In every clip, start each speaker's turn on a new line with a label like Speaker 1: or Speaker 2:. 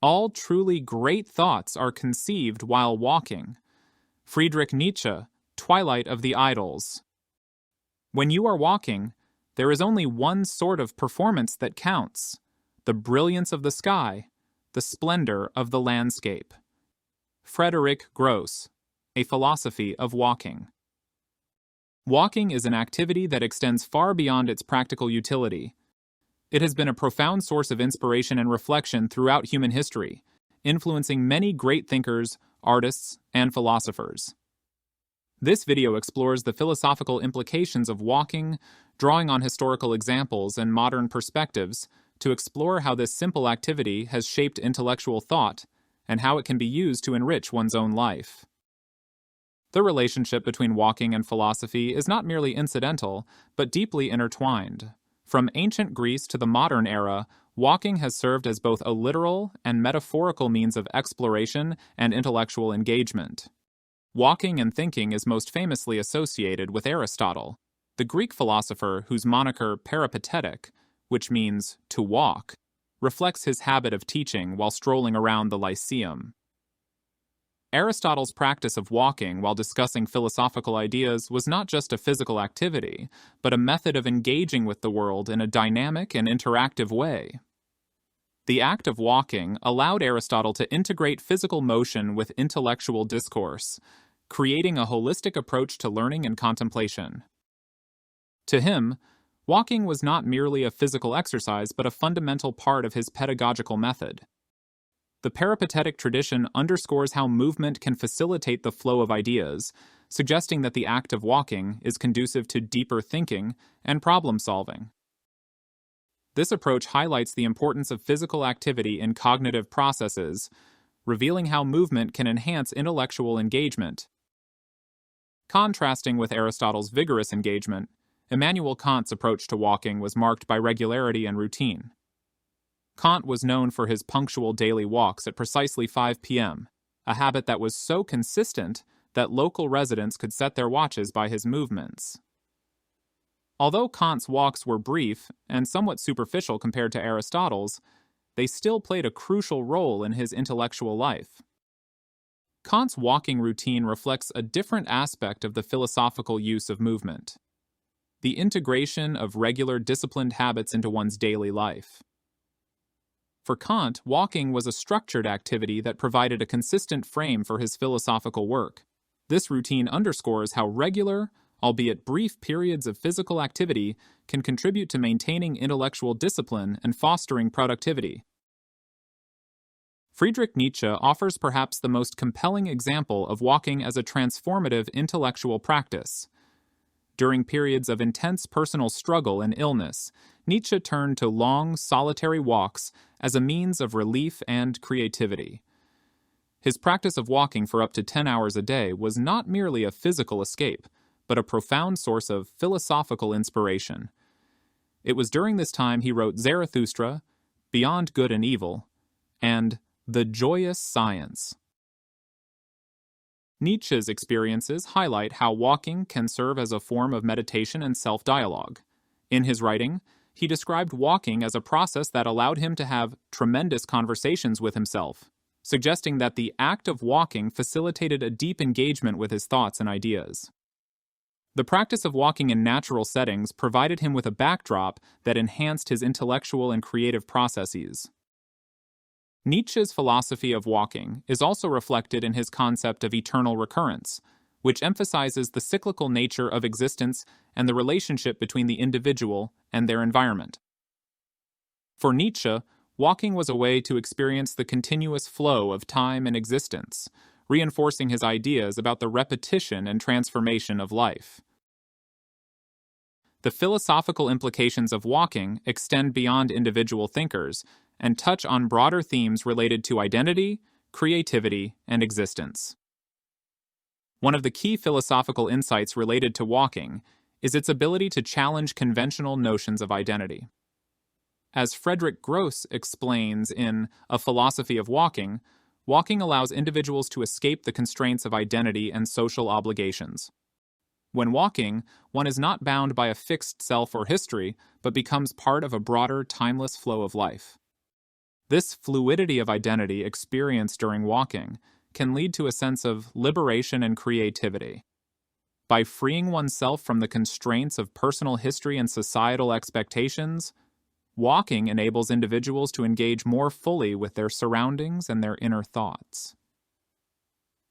Speaker 1: All truly great thoughts are conceived while walking. Friedrich Nietzsche, Twilight of the Idols. When you are walking, there is only one sort of performance that counts: the brilliance of the sky, the splendor of the landscape. Friedrich Gross, A Philosophy of Walking. Walking is an activity that extends far beyond its practical utility. It has been a profound source of inspiration and reflection throughout human history, influencing many great thinkers, artists, and philosophers. This video explores the philosophical implications of walking, drawing on historical examples and modern perspectives to explore how this simple activity has shaped intellectual thought and how it can be used to enrich one's own life. The relationship between walking and philosophy is not merely incidental, but deeply intertwined. From ancient Greece to the modern era, walking has served as both a literal and metaphorical means of exploration and intellectual engagement. Walking and thinking is most famously associated with Aristotle, the Greek philosopher whose moniker peripatetic, which means to walk, reflects his habit of teaching while strolling around the Lyceum. Aristotle's practice of walking while discussing philosophical ideas was not just a physical activity, but a method of engaging with the world in a dynamic and interactive way. The act of walking allowed Aristotle to integrate physical motion with intellectual discourse, creating a holistic approach to learning and contemplation. To him, walking was not merely a physical exercise but a fundamental part of his pedagogical method. The peripatetic tradition underscores how movement can facilitate the flow of ideas, suggesting that the act of walking is conducive to deeper thinking and problem-solving. This approach highlights the importance of physical activity in cognitive processes, revealing how movement can enhance intellectual engagement. Contrasting with Aristotle's vigorous engagement, Immanuel Kant's approach to walking was marked by regularity and routine. Kant was known for his punctual daily walks at precisely 5 p.m., a habit that was so consistent that local residents could set their watches by his movements. Although Kant's walks were brief and somewhat superficial compared to Aristotle's, they still played a crucial role in his intellectual life. Kant's walking routine reflects a different aspect of the philosophical use of movement: the integration of regular disciplined habits into one's daily life. For Kant, walking was a structured activity that provided a consistent frame for his philosophical work. This routine underscores how regular, albeit brief periods of physical activity can contribute to maintaining intellectual discipline and fostering productivity. Friedrich Nietzsche offers perhaps the most compelling example of walking as a transformative intellectual practice. During periods of intense personal struggle and illness, Nietzsche turned to long, solitary walks as a means of relief and creativity. His practice of walking for up to 10 hours a day was not merely a physical escape, but a profound source of philosophical inspiration. It was during this time he wrote Zarathustra, Beyond Good and Evil, and The Joyous Science. Nietzsche's experiences highlight how walking can serve as a form of meditation and self-dialogue. In his writing, he described walking as a process that allowed him to have tremendous conversations with himself, suggesting that the act of walking facilitated a deep engagement with his thoughts and ideas. The practice of walking in natural settings provided him with a backdrop that enhanced his intellectual and creative processes. Nietzsche's philosophy of walking is also reflected in his concept of eternal recurrence, which emphasizes the cyclical nature of existence and the relationship between the individual and their environment. For Nietzsche, walking was a way to experience the continuous flow of time and existence, reinforcing his ideas about the repetition and transformation of life. The philosophical implications of walking extend beyond individual thinkers and touch on broader themes related to identity, creativity, and existence. One of the key philosophical insights related to walking is its ability to challenge conventional notions of identity. As Friedrich Gross explains in A Philosophy of Walking, walking allows individuals to escape the constraints of identity and social obligations. When walking, one is not bound by a fixed self or history, but becomes part of a broader, timeless flow of life. This fluidity of identity experienced during walking can lead to a sense of liberation and creativity. By freeing oneself from the constraints of personal history and societal expectations, walking enables individuals to engage more fully with their surroundings and their inner thoughts.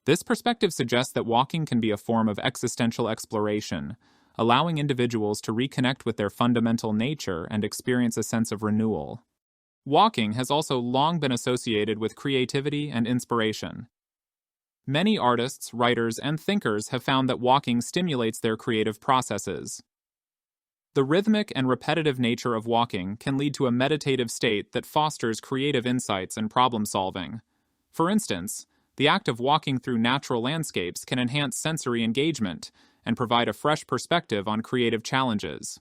Speaker 1: This perspective suggests that walking can be a form of existential exploration, allowing individuals to reconnect with their fundamental nature and experience a sense of renewal. Walking has also long been associated with creativity and inspiration. Many artists, writers, and thinkers have found that walking stimulates their creative processes. The rhythmic and repetitive nature of walking can lead to a meditative state that fosters creative insights and problem solving. For instance, the act of walking through natural landscapes can enhance sensory engagement and provide a fresh perspective on creative challenges.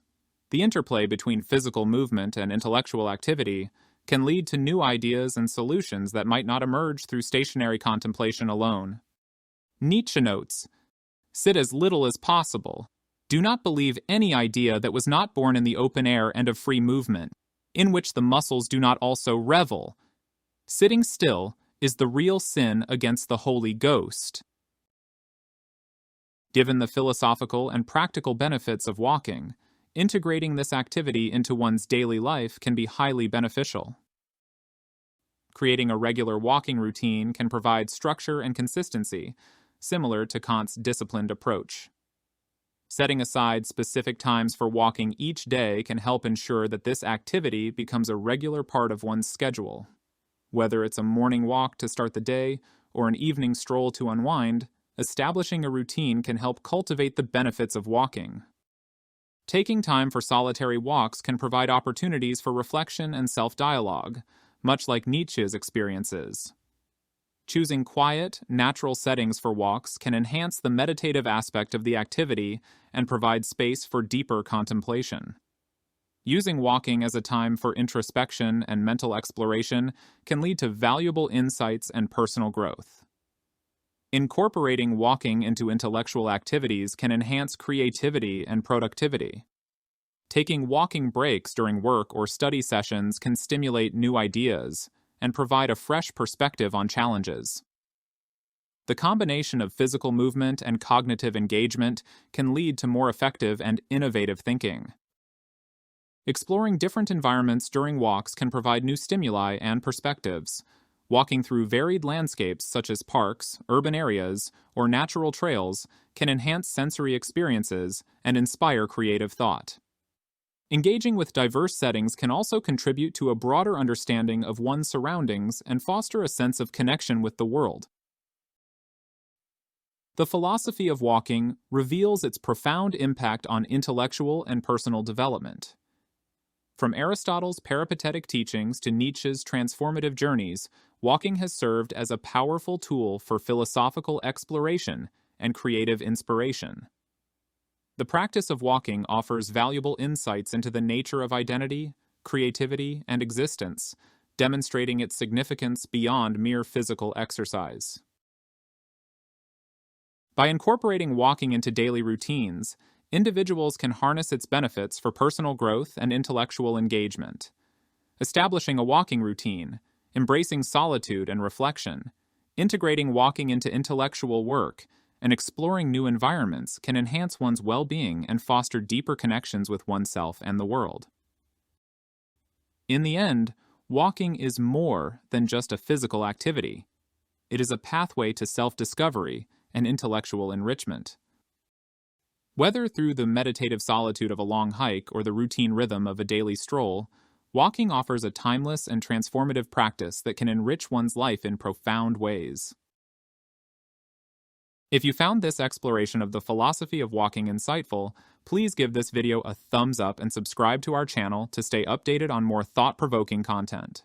Speaker 1: The interplay between physical movement and intellectual activity can lead to new ideas and solutions that might not emerge through stationary contemplation alone. Nietzsche notes, "Sit as little as possible. Do not believe any idea that was not born in the open air and of free movement, in which the muscles do not also revel. Sitting still is the real sin against the Holy Ghost." Given the philosophical and practical benefits of walking, integrating this activity into one's daily life can be highly beneficial. Creating a regular walking routine can provide structure and consistency, similar to Kant's disciplined approach. Setting aside specific times for walking each day can help ensure that this activity becomes a regular part of one's schedule. Whether it's a morning walk to start the day or an evening stroll to unwind, establishing a routine can help cultivate the benefits of walking. Taking time for solitary walks can provide opportunities for reflection and self-dialogue, much like Nietzsche's experiences. Choosing quiet, natural settings for walks can enhance the meditative aspect of the activity and provide space for deeper contemplation. Using walking as a time for introspection and mental exploration can lead to valuable insights and personal growth. Incorporating walking into intellectual activities can enhance creativity and productivity. Taking walking breaks during work or study sessions can stimulate new ideas and provide a fresh perspective on challenges. The combination of physical movement and cognitive engagement can lead to more effective and innovative thinking. Exploring different environments during walks can provide new stimuli and perspectives. Walking through varied landscapes such as parks, urban areas, or natural trails can enhance sensory experiences and inspire creative thought. Engaging with diverse settings can also contribute to a broader understanding of one's surroundings and foster a sense of connection with the world. The philosophy of walking reveals its profound impact on intellectual and personal development. From Aristotle's peripatetic teachings to Nietzsche's transformative journeys, walking has served as a powerful tool for philosophical exploration and creative inspiration. The practice of walking offers valuable insights into the nature of identity, creativity, and existence, demonstrating its significance beyond mere physical exercise. By incorporating walking into daily routines, individuals can harness its benefits for personal growth and intellectual engagement. Establishing a walking routine, embracing solitude and reflection, integrating walking into intellectual work, and exploring new environments can enhance one's well-being and foster deeper connections with oneself and the world. In the end, walking is more than just a physical activity. It is a pathway to self-discovery and intellectual enrichment. Whether through the meditative solitude of a long hike or the routine rhythm of a daily stroll, walking offers a timeless and transformative practice that can enrich one's life in profound ways. If you found this exploration of the philosophy of walking insightful, please give this video a thumbs up and subscribe to our channel to stay updated on more thought-provoking content.